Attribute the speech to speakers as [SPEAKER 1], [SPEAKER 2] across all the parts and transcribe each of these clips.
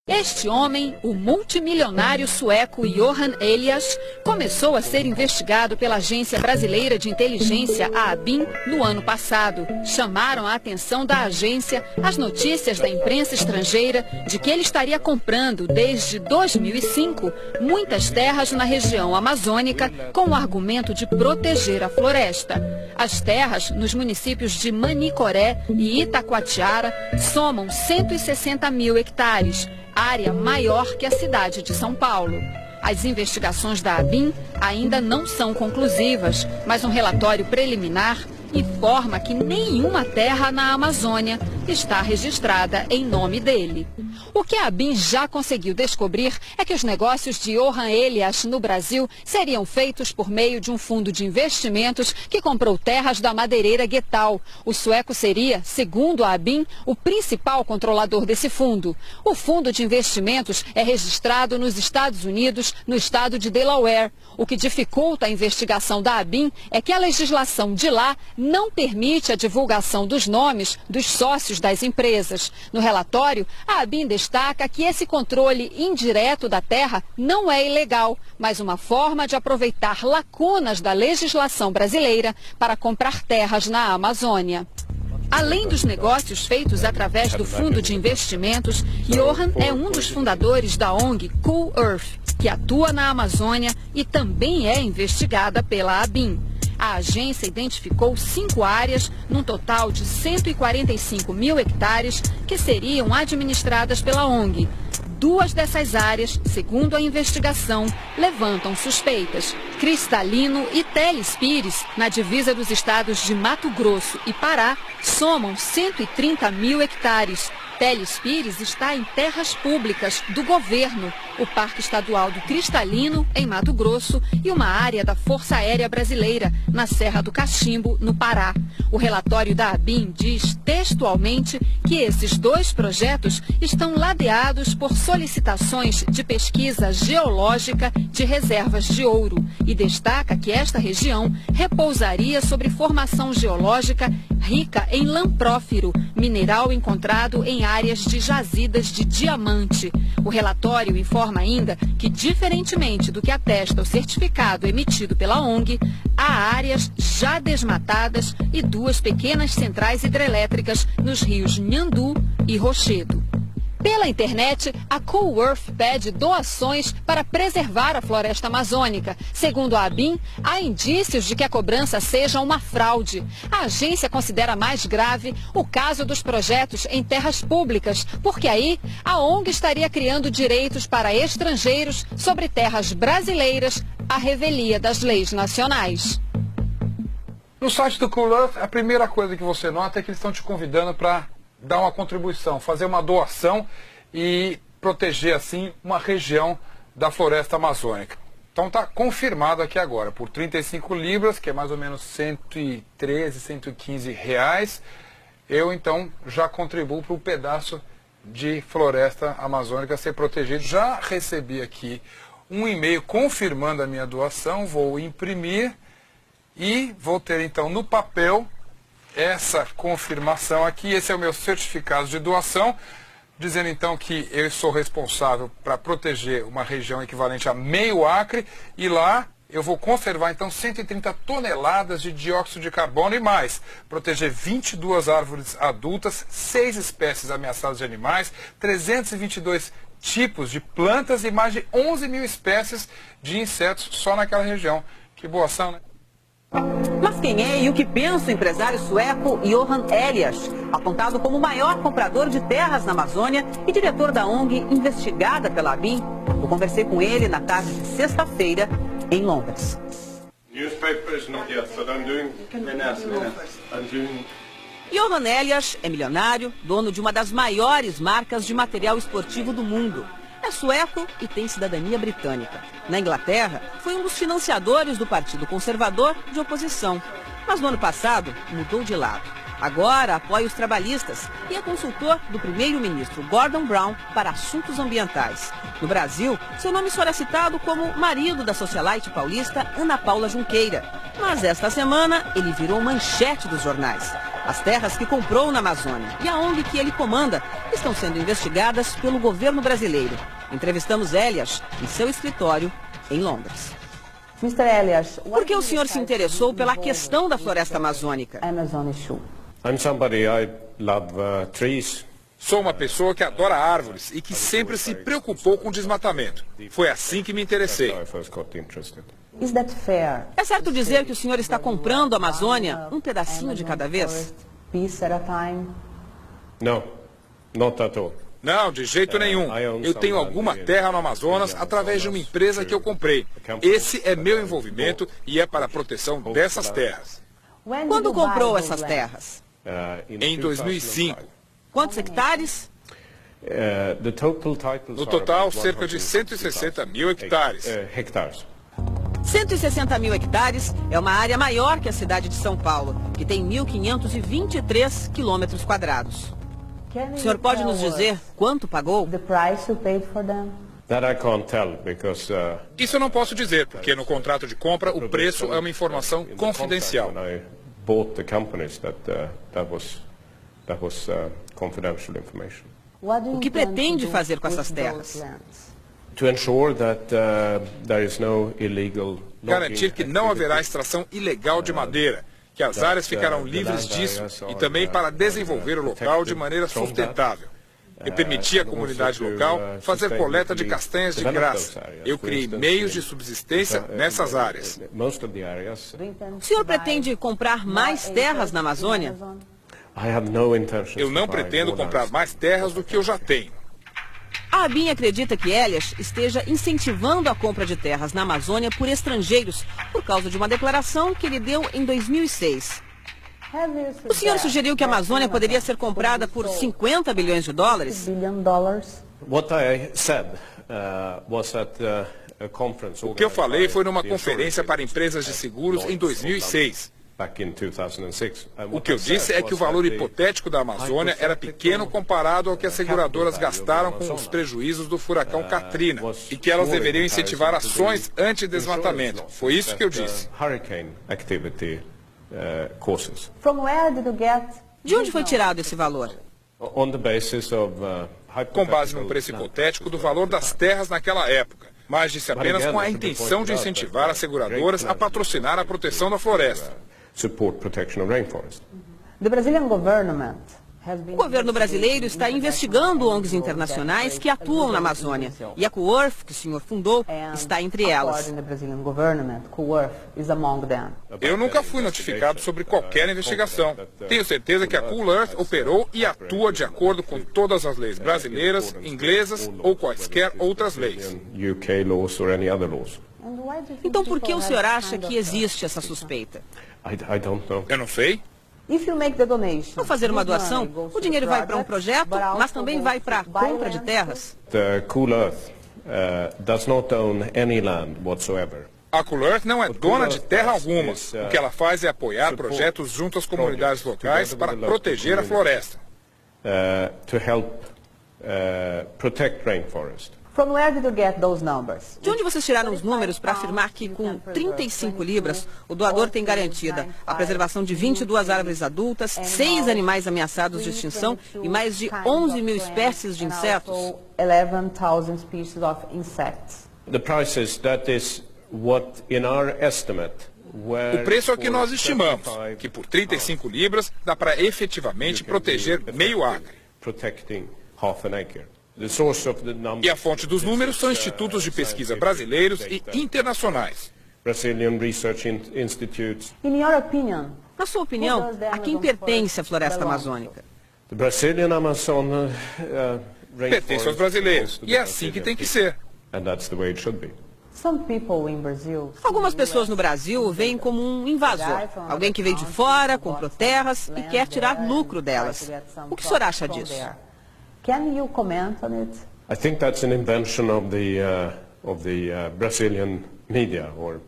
[SPEAKER 1] Este homem, o multimilionário sueco Johan Elias, começou a ser investigado pela Agência Brasileira de Inteligência, a ABIN, no ano passado. Chamaram a atenção da agência as notícias da imprensa estrangeira de que ele estaria comprando, desde 2005, muitas terras na região amazônica com o argumento de proteger a floresta. As terras, nos municípios de Manicoré e Itacoatiara, somam 160 mil hectares, área maior que a cidade de São Paulo. As investigações da ABIN ainda não são conclusivas, mas um relatório preliminar informa que nenhuma terra na Amazônia está registrada em nome dele. O que a ABIN já conseguiu descobrir é que os negócios de Johan Elias no Brasil seriam feitos por meio de um fundo de investimentos que comprou terras da madeireira Ghetal. O sueco seria, segundo a ABIN, o principal controlador desse fundo. O fundo de investimentos é registrado nos Estados Unidos, no estado de Delaware. O que dificulta a investigação da ABIN é que a legislação de lá não permite a divulgação dos nomes dos sócios das empresas. No relatório, a ABIN destaca que esse controle indireto da terra não é ilegal, mas uma forma de aproveitar lacunas da legislação brasileira para comprar terras na Amazônia. Além dos negócios feitos através do fundo de investimentos, Johan é um dos fundadores da ONG Cool Earth, que atua na Amazônia e também é investigada pela ABIN. A agência identificou 5 áreas, num total de 145 mil hectares, que seriam administradas pela ONG. 2 dessas áreas, segundo a investigação, levantam suspeitas. Cristalino e Teles Pires, na divisa dos estados de Mato Grosso e Pará, somam 130 mil hectares. Teles Pires está em terras públicas do governo, o Parque Estadual do Cristalino, em Mato Grosso, e uma área da Força Aérea Brasileira, na Serra do Cachimbo, no Pará. O relatório da ABIN diz textualmente que esses 2 projetos estão ladeados por solicitações de pesquisa geológica de reservas de ouro e destaca que esta região repousaria sobre formação geológica rica em lamprófiro, mineral encontrado em áreas de jazidas de diamante. O relatório informa ainda que, diferentemente do que atesta o certificado emitido pela ONG, há áreas já desmatadas e 2 pequenas centrais hidrelétricas nos rios Nhandu e Rochedo. Pela internet, a Cool Earth pede doações para preservar a floresta amazônica. Segundo a ABIN, há indícios de que a cobrança seja uma fraude. A agência considera mais grave o caso dos projetos em terras públicas, porque aí a ONG estaria criando direitos para estrangeiros sobre terras brasileiras à revelia das leis nacionais.
[SPEAKER 2] No site do Cool Earth, a primeira coisa que você nota é que eles estão te convidando para dar uma contribuição, fazer uma doação e proteger assim uma região da floresta amazônica. Então está confirmado aqui agora, por 35 libras, que é mais ou menos 113, 115 reais, eu então já contribuo para o pedaço de floresta amazônica ser protegido. Já recebi aqui um e-mail confirmando a minha doação, vou imprimir e vou ter então no papel essa confirmação aqui. Esse é o meu certificado de doação, dizendo então que eu sou responsável para proteger uma região equivalente a meio acre, e lá eu vou conservar então 130 toneladas de dióxido de carbono e mais, proteger 22 árvores adultas, 6 espécies ameaçadas de animais, 322 tipos de plantas e mais de 11 mil espécies de insetos só naquela região. Que boa ação, né?
[SPEAKER 3] Mas quem é e o que pensa o empresário sueco Johan Elias, apontado como o maior comprador de terras na Amazônia e diretor da ONG investigada pela ABIN? Eu conversei com ele na tarde de sexta-feira em Londres. Johan Elias é milionário, dono de uma das maiores marcas de material esportivo do mundo. É sueco e tem cidadania britânica. Na Inglaterra, foi um dos financiadores do Partido Conservador de oposição. Mas no ano passado, mudou de lado. Agora apoia os trabalhistas e é consultor do primeiro-ministro Gordon Brown para assuntos ambientais. No Brasil, seu nome só era citado como marido da socialite paulista Ana Paula Junqueira. Mas esta semana, ele virou manchete dos jornais. As terras que comprou na Amazônia e a ONG que ele comanda estão sendo investigadas pelo governo brasileiro. Entrevistamos Elias em seu escritório em Londres.
[SPEAKER 4] Mr. Elias,
[SPEAKER 3] Por que o senhor se interessou pela questão da floresta amazônica?
[SPEAKER 5] I'm somebody, I love trees.
[SPEAKER 2] Sou uma pessoa que adora árvores e que sempre se preocupou com o desmatamento. Foi assim que me interessei.
[SPEAKER 5] I first got interested.
[SPEAKER 4] Is that fair?
[SPEAKER 3] É certo dizer que o senhor está comprando a Amazônia um pedacinho de cada vez?
[SPEAKER 4] Piece at a time?
[SPEAKER 5] No, not at all.
[SPEAKER 2] Não, de jeito nenhum. Eu tenho alguma terra no Amazonas através de uma empresa que eu comprei. Esse é meu envolvimento e é para a proteção dessas terras.
[SPEAKER 3] Quando comprou essas terras?
[SPEAKER 2] Em 2005.
[SPEAKER 3] Quantos hectares?
[SPEAKER 2] No total, cerca de 160 mil hectares.
[SPEAKER 5] Hectares.
[SPEAKER 3] 160 mil hectares é uma área maior que a cidade de São Paulo, que tem 1.523 quilômetros quadrados. O senhor pode nos dizer ququanto pagou?
[SPEAKER 4] The price you paid for them?
[SPEAKER 5] That I can't tell because
[SPEAKER 2] Isso eu não posso dizer, porque no contrato de compra o preço é uma informação confidencial.
[SPEAKER 5] when I bought the companies that was confidential information.
[SPEAKER 3] O que pretende fazer com essas terras?
[SPEAKER 5] To ensure that there is no illegal
[SPEAKER 2] Garantir que não haverá extração ilegal de madeira, que as áreas ficarão livres disso e também para desenvolver o local de maneira sustentável. Eu permiti à comunidade local fazer coleta de castanhas de graça. Eu criei meios de subsistência nessas áreas.
[SPEAKER 5] Most of the areas.
[SPEAKER 3] O senhor pretende comprar mais terras na Amazônia?
[SPEAKER 5] I have no intention.
[SPEAKER 2] Eu não pretendo comprar mais terras do que eu já tenho.
[SPEAKER 3] A ABIN acredita que Elias esteja incentivando a compra de terras na Amazônia por estrangeiros, por causa de uma declaração que ele deu em 2006. O senhor sugeriu que a Amazônia poderia ser comprada por 50 bilhões de dólares?
[SPEAKER 5] What I said was at a conference.
[SPEAKER 2] O que eu falei foi numa conferência para empresas de seguros em 2006.
[SPEAKER 5] Back in 2006.
[SPEAKER 2] O que eu disse é que o valor hipotético da Amazônia era pequeno comparado ao que as seguradoras gastaram com os prejuízos do furacão Katrina e que elas deveriam incentivar ações anti-desmatamento. Foi isso que eu disse.
[SPEAKER 5] Hurricane activity causes.
[SPEAKER 4] From where did you get?
[SPEAKER 3] De onde foi tirado esse valor?
[SPEAKER 5] On the basis of
[SPEAKER 2] Com base num preço hipotético do valor das terras naquela época, mas disse apenas com a intenção de incentivar as seguradoras a patrocinar a proteção da floresta.
[SPEAKER 5] support protection of rainforest.
[SPEAKER 4] The Brazilian government has been...
[SPEAKER 3] O governo brasileiro está investigando ONGs internacionais que atuam na Amazônia. E a CoEarth, que o senhor fundou, está entre elas.
[SPEAKER 4] The Brazilian government, CoEarth, is among them.
[SPEAKER 2] Eu nunca fui notificado sobre qualquer investigação. Tenho certeza que a CoEarth operou e atua de acordo com todas as leis brasileiras, inglesas ou quaisquer outras leis.
[SPEAKER 5] UK laws or any other laws.
[SPEAKER 3] Então por que o senhor acha que existe essa suspeita?
[SPEAKER 5] I don't know.
[SPEAKER 2] Eu não sei.
[SPEAKER 4] If you make the donation,
[SPEAKER 3] Ao fazer uma doação, o dinheiro vai para um projeto, mas também vai para a compra de terras.
[SPEAKER 5] The CoEarth does not own any land whatsoever.
[SPEAKER 2] A CoEarth não é dona de terra alguma. O que ela faz é apoiar projetos junto às comunidades locais para proteger a floresta.
[SPEAKER 5] To help protect rainforest.
[SPEAKER 4] from where did you get those numbers?
[SPEAKER 3] De onde vocês tiraram os números para afirmar que com 35 libras o doador tem garantida a preservação de 22 árvores adultas, 6 animais ameaçados de extinção e mais de 11 mil espécies de insetos?
[SPEAKER 4] 11,000 species of insects.
[SPEAKER 5] The prices, that is what in our estimate.
[SPEAKER 2] O preço é o que nós estimamos, que por 35 libras dá para efetivamente proteger meio acre. E a fonte dos números são institutos de pesquisa brasileiros e internacionais.
[SPEAKER 4] In your opinion,
[SPEAKER 3] Na sua opinião, a quem pertence a floresta amazônica?
[SPEAKER 2] Pertence aos brasileiros, e é assim que tem que ser.
[SPEAKER 4] some people in Brazil
[SPEAKER 3] Algumas pessoas no Brasil o veem como um invasor, alguém que veio de fora, comprou terras e quer tirar lucro delas. O que o senhor acha disso?
[SPEAKER 4] Can you comment on it?
[SPEAKER 5] I think that's an invention of the Brazilian media, or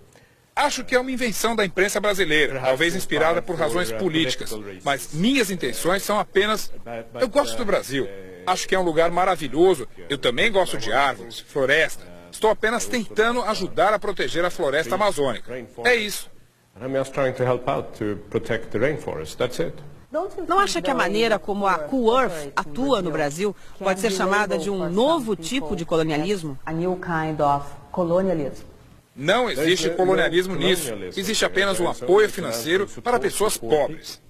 [SPEAKER 2] Acho que é uma invenção da imprensa brasileira, talvez inspirada por razões políticas. Mas minhas intenções são apenas... Eu gosto do Brasil. Acho que é um lugar maravilhoso. Eu também gosto de árvores, floresta. Estou apenas tentando ajudar a proteger a floresta amazônica. É isso.
[SPEAKER 5] I'm just trying to help out to protect the rainforest. That's it.
[SPEAKER 3] Não acha que a maneira como a Cool-Earth atua no Brasil pode ser chamada de um novo tipo de colonialismo?
[SPEAKER 2] Não existe colonialismo nisso. Existe apenas um apoio financeiro para pessoas pobres.